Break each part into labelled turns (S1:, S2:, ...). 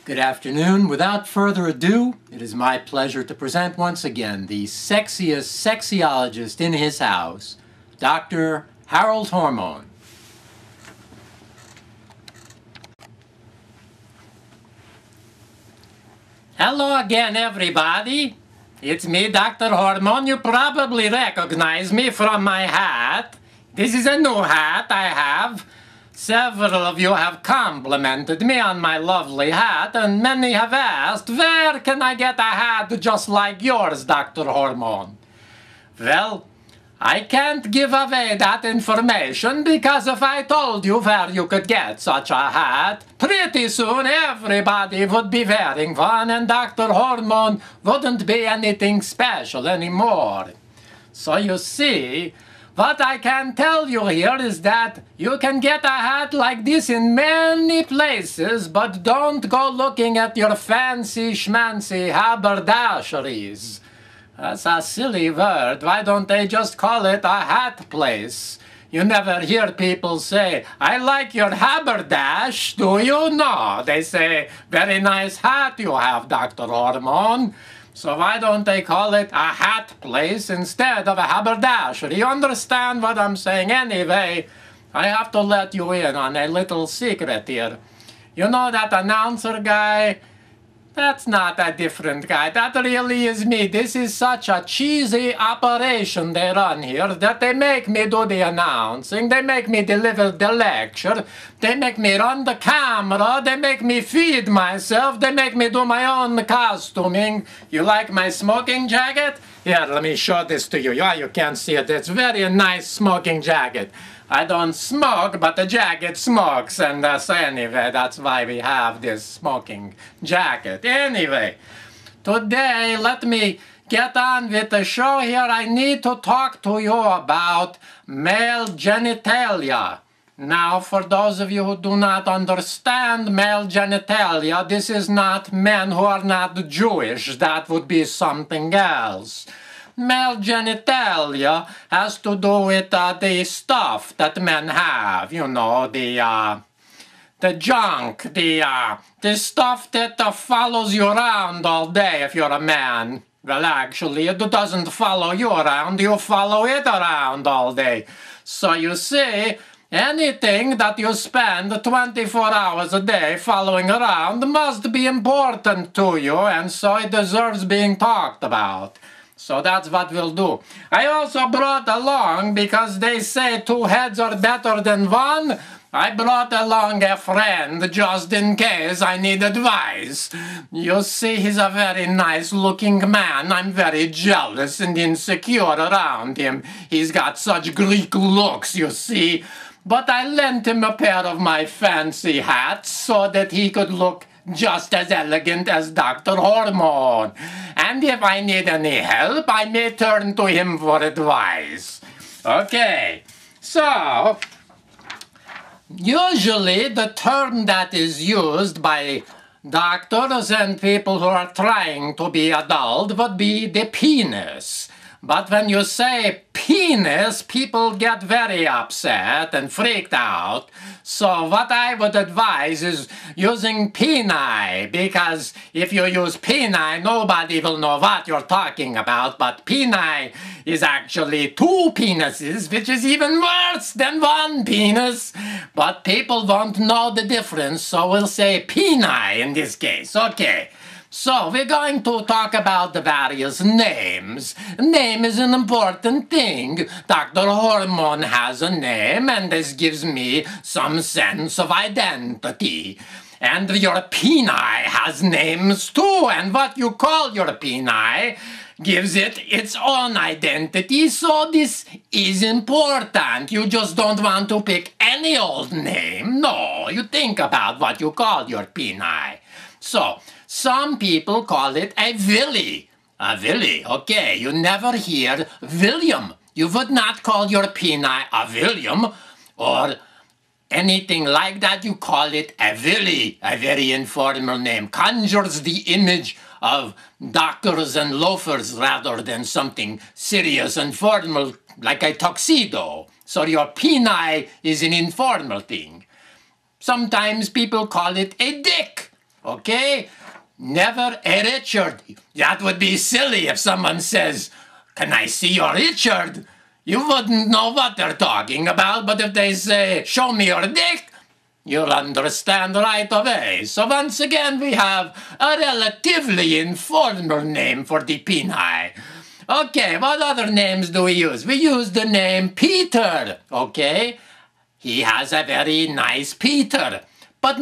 S1: Good afternoon. Without further ado, it is my pleasure to present once again the sexiest sexyologist in his house, Dr. Hormone. Hello again, everybody. It's me, Dr. Hormone. You probably recognize me from my hat. This is a new hat I have. Several of you have complimented me on my lovely hat, and many have asked, where can I get a hat just like yours, Dr. Hormone? Well, I can't give away that information, because if I told you where you could get such a hat, pretty soon everybody would be wearing one, and Dr. Hormone wouldn't be anything special anymore. So you see, what I can tell you here is that you can get a hat like this in many places, but don't go looking at your fancy schmancy haberdasheries. That's a silly word. Why don't they just call it a hat place? You never hear people say, I like your haberdash, do you? No, they say, very nice hat you have, Dr. Hormone. So why don't they call it a hat place instead of a haberdashery? You understand what I'm saying? Anyway, I have to let you in on a little secret here. You know that announcer guy? That's not a different guy. That really is me. This is such a cheesy operation they run here that they make me do the announcing. They make me deliver the lecture. They make me run the camera. They make me feed myself. They make me do my own costuming. You like my smoking jacket? Here, let me show this to you. Yeah, you can't see it. It's a very nice smoking jacket. I don't smoke, but the jacket smokes, and so anyway, that's why we have this smoking jacket. Anyway, today, let me get on with the show here. I need to talk to you about male genitalia. Now, for those of you who do not understand male genitalia, this is not men who are not Jewish. That would be something else. Male genitalia has to do with the stuff that men have, you know, the junk, the stuff that follows you around all day if you're a man. Well, actually, it doesn't follow you around, you follow it around all day. So you see, anything that you spend 24 hours a day following around must be important to you, and so it deserves being talked about. So that's what we'll do. I also brought along, because they say two heads are better than one, I brought along a friend just in case I need advice. You see, he's a very nice looking man. I'm very jealous and insecure around him. He's got such Greek looks, you see. But I lent him a pair of my fancy hats so that he could look just as elegant as Dr. Hormone. And if I need any help, I may turn to him for advice. Okay, so usually the term that is used by doctors and people who are trying to be adult would be the penis. But when you say penis, people get very upset and freaked out. So what I would advise is using peni, because if you use peni, nobody will know what you're talking about. But peni is actually two penises, which is even worse than one penis. But people won't know the difference, so we'll say peni in this case. Okay. So, we're going to talk about the various names. Name is an important thing. Dr. Hormone has a name, and this gives me some sense of identity. And your peni has names too, and what you call your peni gives it its own identity, so this is important. You just don't want to pick any old name. No, you think about what you call your peni. So, some people call it a Willie. A Willie, okay. You never hear William. You would not call your peni a William or anything like that. You call it a Willie, a very informal name. Conjures the image of doctors and loafers rather than something serious and formal like a tuxedo. So your peni is an informal thing. Sometimes people call it a dick. Okay? Never a Richard. That would be silly if someone says, "Can I see your Richard?" You wouldn't know what they're talking about, but if they say, "Show me your dick," you'll understand right away. So once again, we have a relatively informal name for the peni. Okay, what other names do we use? We use the name Peter, okay? He has a very nice Peter. But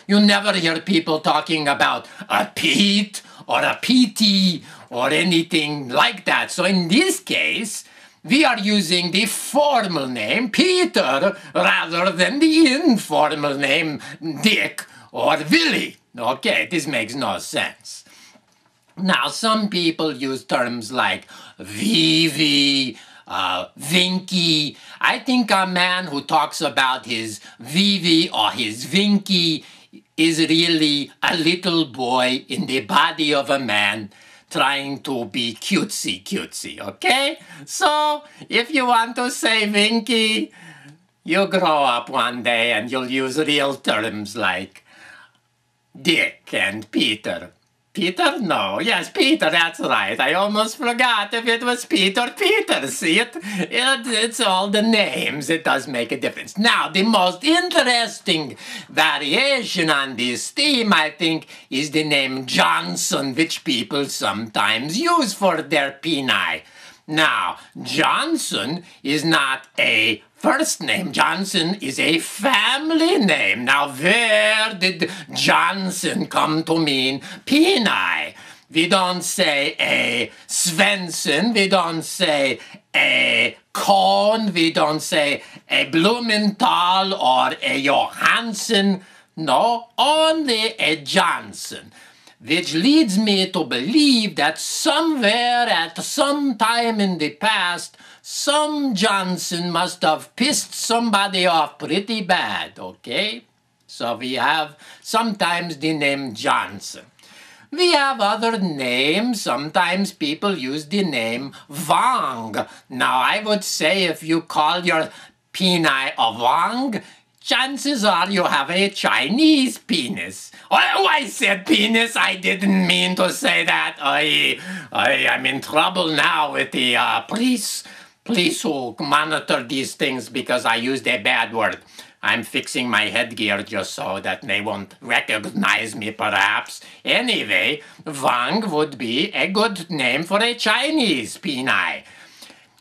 S1: you never hear people talking about a Pete or a PT or anything like that. So in this case, we are using the formal name Peter rather than the informal name Dick or Willie. Okay, this makes no sense. Now, some people use terms like Vivi, Vinky. I think a man who talks about his Vivi or his Vinky is really a little boy in the body of a man trying to be cutesy, okay? So, if you want to say Vinky, you grow up one day and you'll use real terms like Dick and Peter. Peter? No. Yes, Peter, that's right. I almost forgot if it was Peter. See it? It's all the names. It does make a difference. Now, the most interesting variation on this theme, I think, is the name Johnson, which people sometimes use for their peni. Now, Johnson is not a first name. Johnson is a family name. Now, where did Johnson come to mean peni? We don't say a Svensson. We don't say a Kohn. We don't say a Blumenthal or a Johansson. No, only a Johnson. Which leads me to believe that somewhere at some time in the past, some Johnson must have pissed somebody off pretty bad, okay? So we have sometimes the name Johnson. We have other names. Sometimes people use the name Wang. Now, I would say if you call your peni a Wang, chances are you have a Chinese penis. Oh, I said penis. I didn't mean to say that. I'm in trouble now with the police who monitor these things because I used a bad word. I'm fixing my headgear just so that they won't recognize me, perhaps. Anyway, Wang would be a good name for a Chinese peni.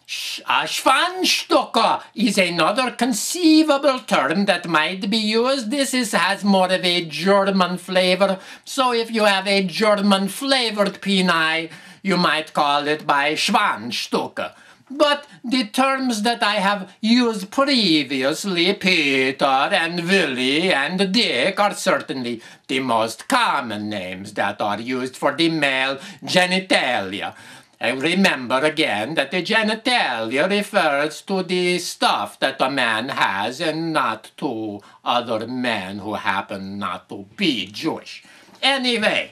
S1: Schwanzstocke is another conceivable term that might be used. This has more of a German flavor. So if you have a German-flavored peni, you might call it by Schwanzstocke. But the terms that I have used previously, Peter and Willie and Dick, are certainly the most common names that are used for the male genitalia. And remember again that the genitalia refers to the stuff that a man has and not to other men who happen not to be Jewish. Anyway,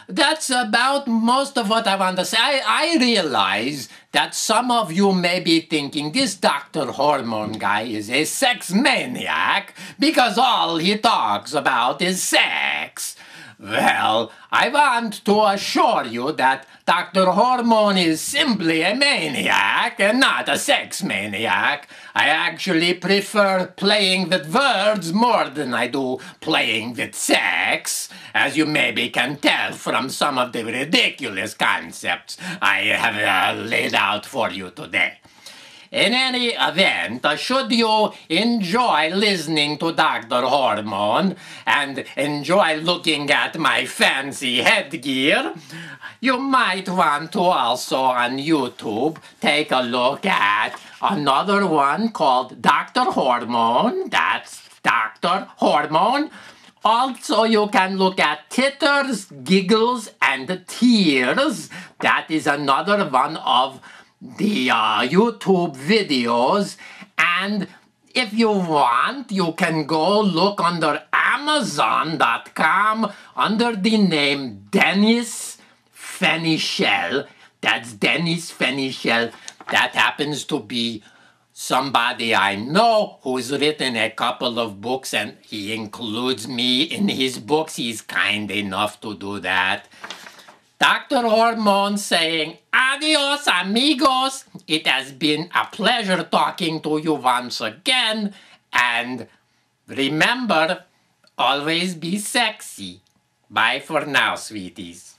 S1: that's about most of what I want to say. I realize that some of you may be thinking this Dr. Hormone guy is a sex maniac because all he talks about is sex. Well, I want to assure you that Dr. Hormone is simply a maniac and not a sex maniac. I actually prefer playing with words more than I do playing with sex, as you maybe can tell from some of the ridiculous concepts I have laid out for you today. In any event, should you enjoy listening to Dr. Hormone and enjoy looking at my fancy headgear, you might want to also on YouTube take a look at another one called Dr. Hormone. That's Dr. Hormone. Also, you can look at Titters, Giggles, and Tears. That is another one of the YouTube videos, and if you want, you can go look under Amazon.com under the name Dennis Fenichel. That's Dennis Fenichel. That happens to be somebody I know who's written a couple of books, and he includes me in his books. He's kind enough to do that. Dr. Hormone saying, adios, amigos. It has been a pleasure talking to you once again. And remember, always be sexy. Bye for now, sweeties.